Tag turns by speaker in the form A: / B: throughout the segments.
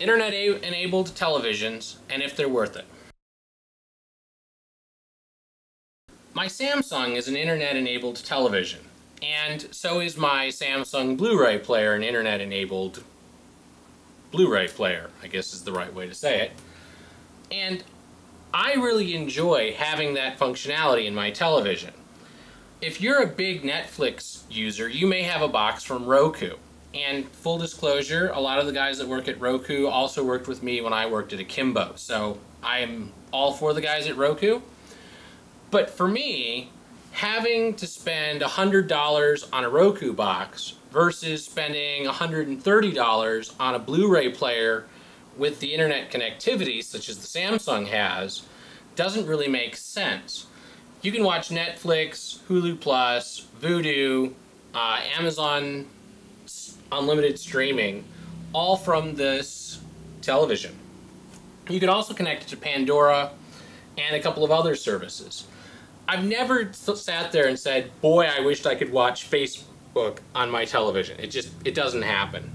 A: Internet-enabled televisions and if they're worth it. My Samsung is an internet-enabled television, and so is my Samsung Blu-ray player an internet-enabled Blu-ray player, I guess is the right way to say it. And I really enjoy having that functionality in my television. If you're a big Netflix user, you may have a box from Roku. And full disclosure, a lot of the guys that work at Roku also worked with me when I worked at Akimbo. So I'm all for the guys at Roku. But for me, having to spend $100 on a Roku box versus spending $130 on a Blu-ray player with the internet connectivity, such as the Samsung has, doesn't really make sense. You can watch Netflix, Hulu Plus, Vudu, Amazon Unlimited Streaming, all from this television. You can also connect it to Pandora and a couple of other services. I've never sat there and said, boy, I wished I could watch Facebook on my television. It doesn't happen.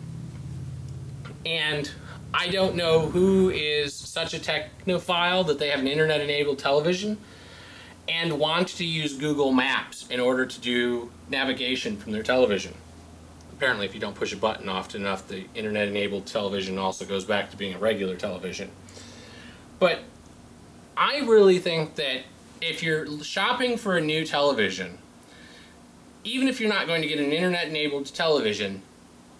A: And I don't know who is such a technophile that they have an internet-enabled television and want to use Google Maps in order to do navigation from their television. Apparently, if you don't push a button often enough, the internet-enabled television also goes back to being a regular television. But I really think that if you're shopping for a new television, even if you're not going to get an internet-enabled television,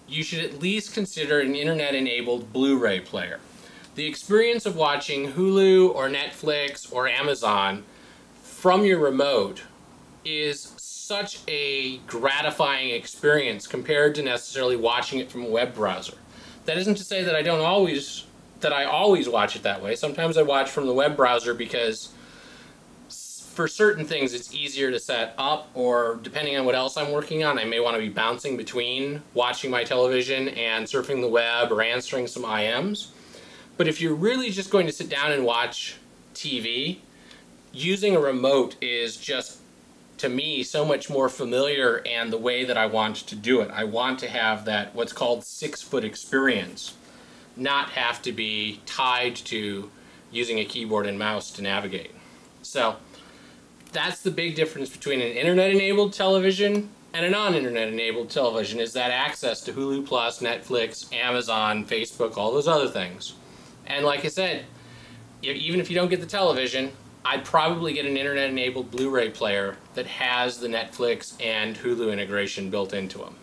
A: you should at least consider an internet-enabled Blu-ray player. The experience of watching Hulu or Netflix or Amazon from your remote is such a gratifying experience compared to necessarily watching it from a web browser. That isn't to say that I always watch it that way. Sometimes I watch from the web browser because for certain things it's easier to set up, or depending on what else I'm working on, I may want to be bouncing between watching my television and surfing the web or answering some IMs. But if you're really just going to sit down and watch TV, using a remote is just, to me, so much more familiar and the way that I want to do it. I want to have that what's called 6-foot experience, not have to be tied to using a keyboard and mouse to navigate. So that's the big difference between an internet-enabled television and a non-internet-enabled television, is that access to Hulu Plus, Netflix, Amazon, Facebook, all those other things. And like I said, even if you don't get the television, I'd probably get an internet-enabled Blu-ray player that has the Netflix and Hulu integration built into them.